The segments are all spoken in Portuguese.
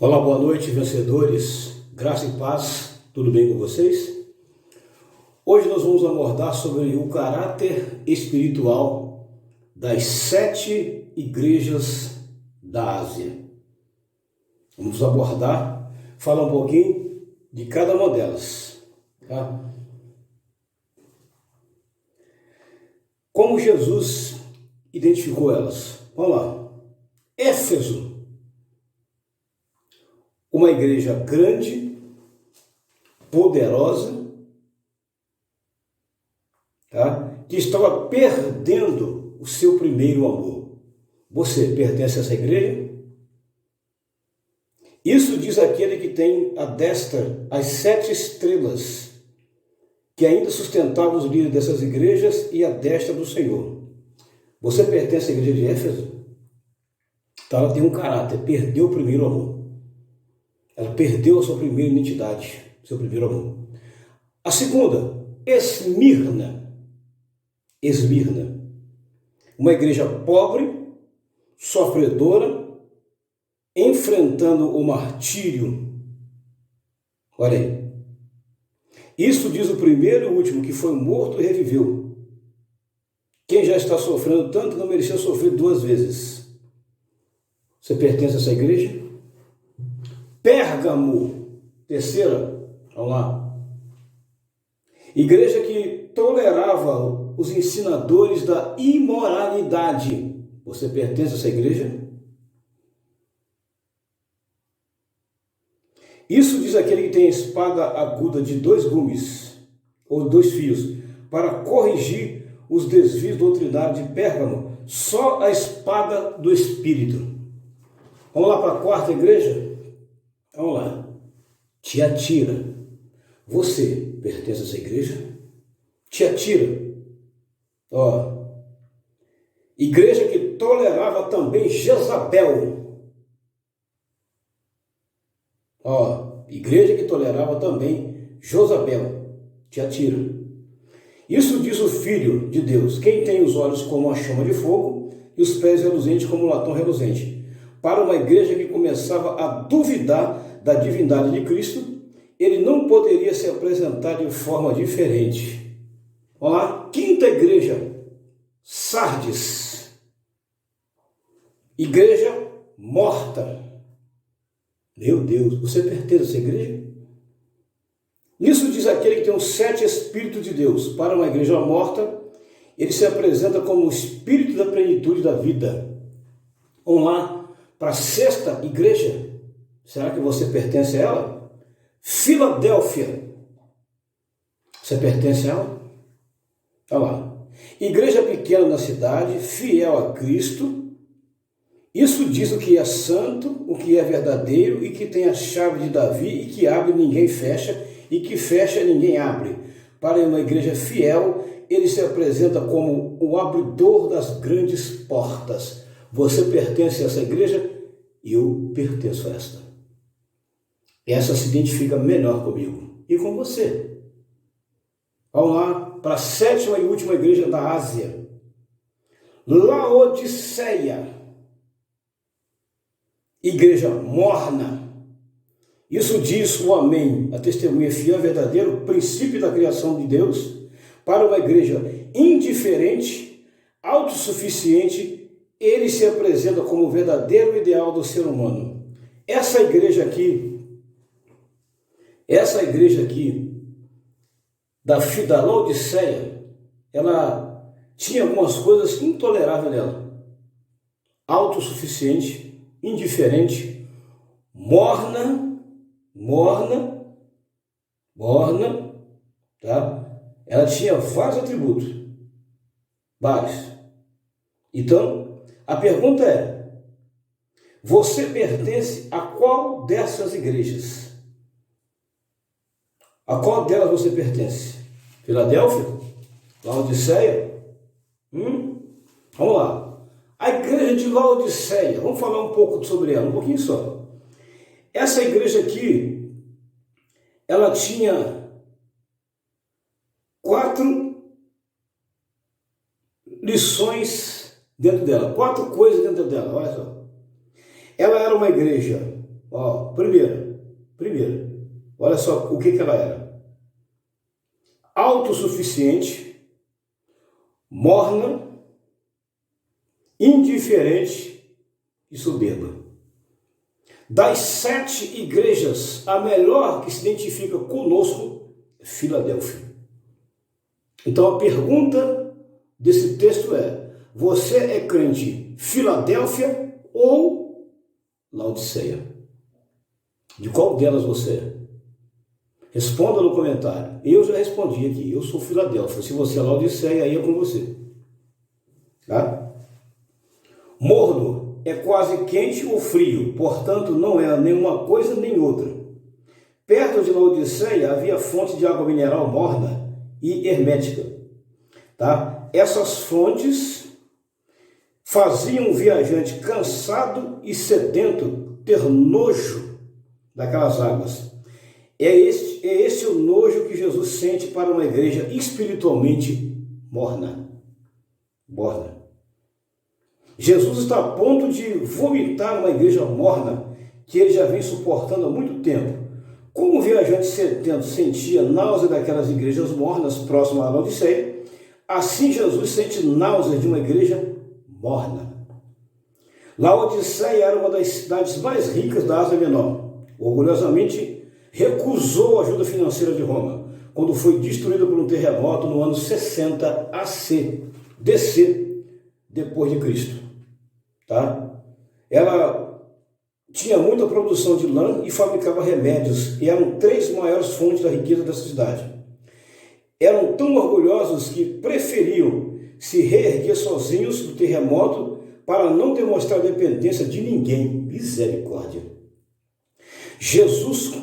Olá, boa noite, vencedores. Graça e paz, tudo bem com vocês? Hoje nós vamos abordar sobre o caráter espiritual das 7 igrejas da Ásia. Vamos abordar, falar um pouquinho de cada uma delas. Tá? Como Jesus identificou elas? Vamos lá. Éfeso. Uma igreja grande, poderosa, tá? Que estava perdendo o seu primeiro amor. Você pertence a essa igreja? Isso diz aquele que tem à destra as 7 estrelas, que ainda sustentava os líderes dessas igrejas e a destra do Senhor. Você pertence à igreja de Éfeso? Então ela tem um caráter, perdeu o primeiro amor. Ela perdeu a sua primeira identidade, seu primeiro amor. A segunda, Esmirna. Esmirna. Uma igreja pobre, sofredora, enfrentando o martírio. Olha aí. Isso diz o primeiro e o último, que foi morto e reviveu. Quem já está sofrendo tanto não merecia sofrer 2 vezes. Você pertence a essa igreja? Pérgamo, terceira, vamos lá. Igreja que tolerava os ensinadores da imoralidade. Você pertence a essa igreja? Isso diz aquele que tem a espada aguda de 2 gumes, ou 2 fios, para corrigir os desvios doutrinários de Pérgamo. Só a espada do Espírito. Vamos lá para a 4ª igreja? Vamos lá. Tiatira. Você pertence a essa igreja? Tiatira. Igreja que tolerava também Jezabel. Igreja que tolerava também Jezabel. Tiatira. Isso diz o Filho de Deus, quem tem os olhos como a chama de fogo e os pés reluzentes como um latão reluzente. Para uma igreja que começava a duvidar da divindade de Cristo, ele não poderia se apresentar de forma diferente. Vamos lá, 5ª igreja, Sardes. Igreja morta. Meu Deus, você pertence a essa igreja? Nisso diz aquele que tem os 7 Espíritos de Deus. Para uma igreja morta, ele se apresenta como o Espírito da plenitude da vida. Vamos lá para a 6ª igreja. Será que você pertence a ela? Filadélfia. Você pertence a ela? Olha lá. Igreja pequena na cidade, fiel a Cristo. Isso diz o que é santo, o que é verdadeiro e que tem a chave de Davi e que abre ninguém fecha e que fecha ninguém abre. Para uma igreja fiel, ele se apresenta como o abridor das grandes portas. Você pertence a essa igreja? Eu pertenço a esta. Essa se identifica melhor comigo e com você. Vamos lá para a 7ª e última igreja da Ásia. Laodiceia. Igreja morna. Isso diz o Amém, a testemunha fiel e verdadeiro, princípio da criação de Deus, para uma igreja indiferente, autossuficiente, ele se apresenta como o verdadeiro ideal do ser humano. Essa igreja aqui da Laodiceia, ela tinha algumas coisas intoleráveis nela. Autossuficiente, indiferente, morna, tá? Ela tinha vários atributos, vários. Então, a pergunta é: você pertence a qual dessas igrejas? A qual delas você pertence? Filadélfia? Laodiceia? Vamos lá. A igreja de Laodiceia, vamos falar um pouco sobre ela, um pouquinho só. Essa igreja aqui, ela tinha 4 lições dentro dela, 4 coisas dentro dela, olha só. Ela era uma igreja Ó, primeiro, olha só o que ela era. Autossuficiente, morna, indiferente e soberba. Das 7 igrejas, a melhor que se identifica conosco é Filadélfia. Então a pergunta desse texto é: você é crente Filadélfia ou Laodiceia? De qual delas você é? Responda no comentário. Eu já respondi aqui, eu sou Filadélfia. Se você é Laodiceia, aí é com você. Tá? Morno é quase quente ou frio, portanto não é nenhuma coisa nem outra. Perto de Laodiceia havia fonte de água mineral morna e hermética. Tá? Essas fontes faziam o viajante cansado e sedento ter nojo daquelas águas. É esse o nojo que Jesus sente para uma igreja espiritualmente morna. Jesus está a ponto de vomitar uma igreja morna que ele já vem suportando há muito tempo. Como o viajante sedento sentia náusea daquelas igrejas mornas próximas a Laodiceia, assim Jesus sente náusea de uma igreja morna. Laodiceia era uma das cidades mais ricas da Ásia Menor. Orgulhosamente recusou a ajuda financeira de Roma, quando foi destruída por um terremoto no ano 60 DC, depois de Cristo. Tá? Ela tinha muita produção de lã e fabricava remédios, e eram 3 maiores fontes da riqueza dessa cidade. Eram tão orgulhosos que preferiam se reerguer sozinhos do terremoto para não demonstrar dependência de ninguém. Misericórdia. Jesus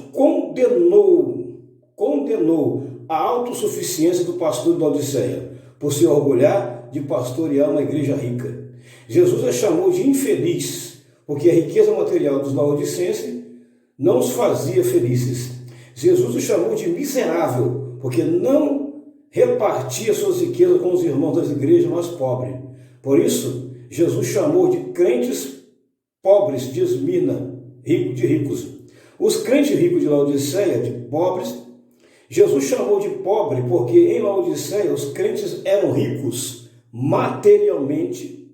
condenou a autossuficiência do pastor de Laodiceia por se orgulhar de pastorear uma igreja rica. Jesus a chamou de infeliz, porque a riqueza material dos laodicenses não os fazia felizes. Jesus o chamou de miserável, porque não repartia suas riquezas com os irmãos das igrejas mais pobres. Por isso, Jesus chamou de crentes pobres de Esmirna, de ricos. Os crentes ricos de Laodiceia, de pobres, Jesus chamou de pobre porque em Laodiceia os crentes eram ricos materialmente,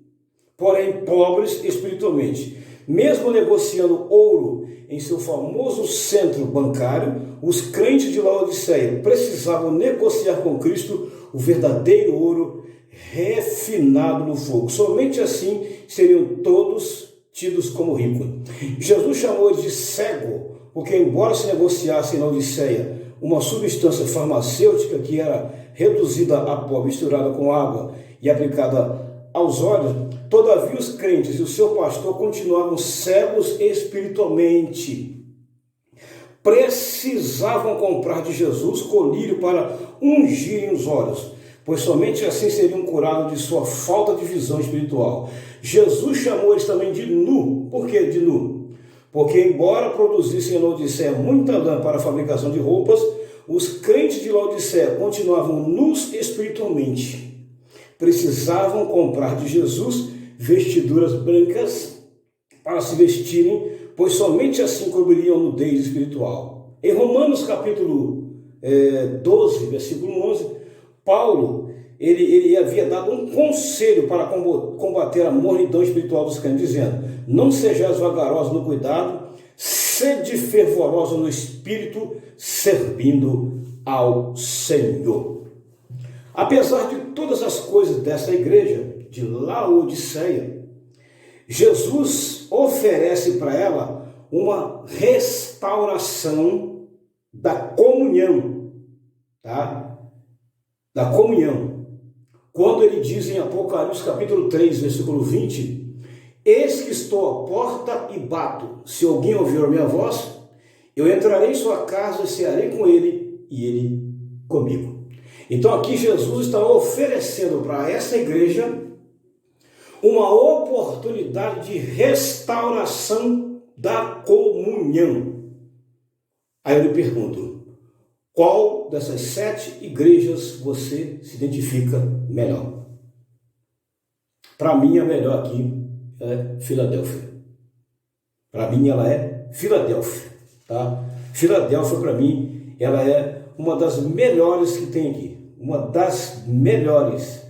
porém pobres espiritualmente. Mesmo negociando ouro em seu famoso centro bancário, os crentes de Laodiceia precisavam negociar com Cristo o verdadeiro ouro refinado no fogo. Somente assim seriam todos tidos como ricos. Jesus chamou eles de cego, porque embora se negociasse em Laodiceia uma substância farmacêutica que era reduzida a pó, misturada com água e aplicada aos olhos, todavia os crentes e o seu pastor continuavam cegos espiritualmente. Precisavam comprar de Jesus colírio para ungirem os olhos, pois somente assim seriam curados de sua falta de visão espiritual. Jesus chamou eles também de nu. Por que de nu? Porque embora produzissem em Laodiceia muita lã para a fabricação de roupas, os crentes de Laodiceia continuavam nus espiritualmente. Precisavam comprar de Jesus vestiduras brancas para se vestirem, pois somente assim cobririam a nudez espiritual. Em Romanos capítulo 12, versículo 11, Paulo ele havia dado um conselho para combater a mornidão espiritual dos crentes, dizendo: não sejais vagarosos no cuidado, sede fervorosos no espírito, servindo ao Senhor. Apesar de todas as coisas dessa igreja de Laodiceia, Jesus oferece para ela uma restauração da comunhão, tá? Da comunhão. Quando ele diz em Apocalipse capítulo 3, versículo 20, eis que estou à porta e bato. Se alguém ouvir a minha voz, eu entrarei em sua casa e cearei com ele e ele comigo. Então aqui Jesus está oferecendo para essa igreja uma oportunidade de restauração da comunhão. Aí eu lhe pergunto, qual dessas 7 igrejas você se identifica melhor? Para mim, a melhor aqui é Filadélfia. Para mim, ela é Filadélfia, tá? Filadélfia, para mim, ela é uma das melhores que tem aqui, uma das melhores.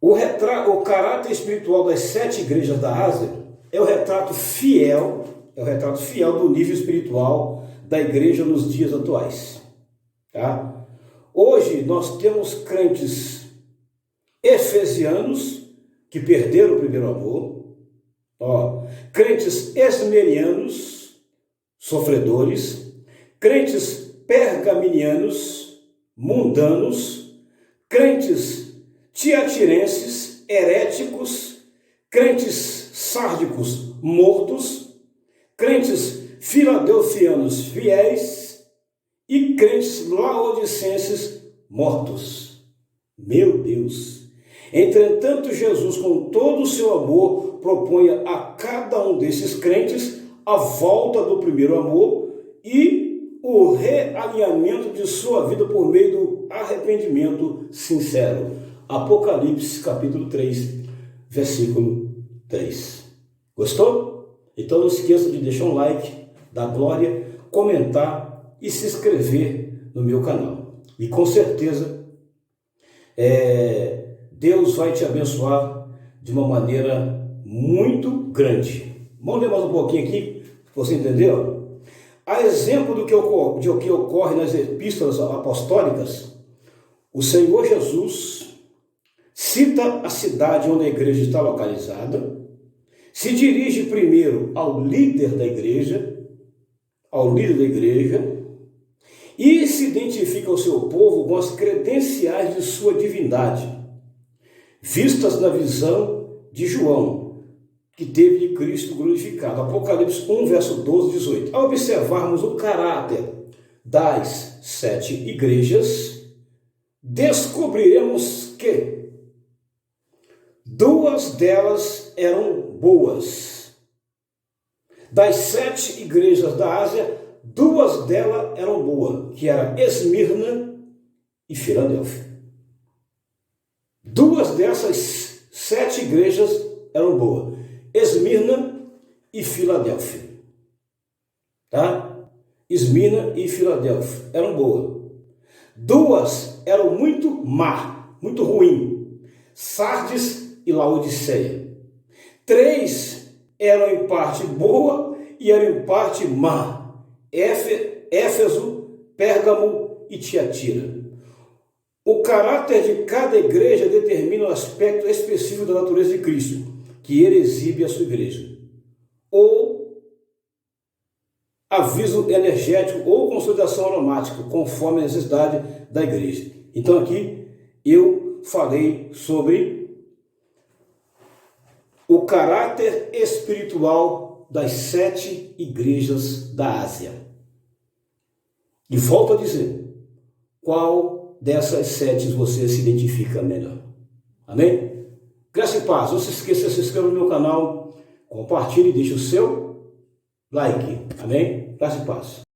O caráter espiritual das 7 igrejas da Ásia é o retrato fiel do nível espiritual da igreja nos dias atuais, tá? Hoje nós temos crentes efesianos que perderam o primeiro amor, crentes esmerianos, sofredores, crentes pergaminianos, mundanos, crentes tiatirenses, heréticos, crentes sárdicos, mortos, crentes filadelfianos, fiéis e crentes laodicenses, mortos. Meu Deus! Entretanto, Jesus, com todo o seu amor, propõe a cada um desses crentes a volta do primeiro amor e o realinhamento de sua vida por meio do arrependimento sincero. Apocalipse, capítulo 3, versículo 3. Gostou? Então não esqueça de deixar um like, dar glória, comentar e se inscrever no meu canal. E com certeza, Deus vai te abençoar de uma maneira muito grande. Vamos ler mais um pouquinho aqui, você entendeu? A exemplo do que ocorre nas epístolas apostólicas, o Senhor Jesus cita a cidade onde a igreja está localizada, se dirige primeiro ao líder da igreja, e se identifica ao seu povo com as credenciais de sua divindade, vistas na visão de João, que teve de Cristo glorificado. Apocalipse 1, verso 12 e 18. Ao observarmos o caráter das 7 igrejas, descobriremos que 2 delas eram boas. Das 7 igrejas da Ásia, 2 delas eram boas, que era Esmirna e Filadélfia. 2 dessas 7 igrejas eram boas, Esmirna e Filadélfia. Tá? Esmirna e Filadélfia eram boas. 2 eram muito má, muito ruim, Sardes e Laodiceia. 3 eram em parte boa e eram em parte má, Éfeso, Pérgamo e Tiatira. O caráter de cada igreja determina o aspecto específico da natureza de Cristo, que ele exibe à sua igreja. Ou aviso energético ou consolidação aromática, conforme a necessidade da igreja. Então aqui eu falei sobre o caráter espiritual das 7 igrejas da Ásia. E volto a dizer, qual dessas 7 você se identifica melhor? Amém? Graça e paz. Não se esqueça de se inscrever no meu canal, compartilhe e deixe o seu like. Amém? Graça e paz.